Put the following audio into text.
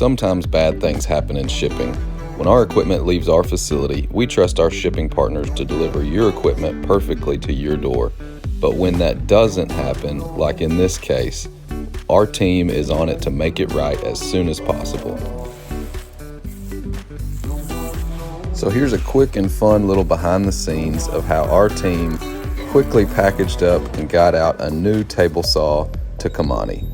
Sometimes bad things happen in shipping. When our equipment leaves our facility, we trust our shipping partners to deliver your equipment perfectly to your door. But when that doesn't happen, like in this case, our team is on it to make it right as soon as possible. So here's a quick and fun little behind the scenes of how our team quickly packaged up and got out a new table saw to Kamani.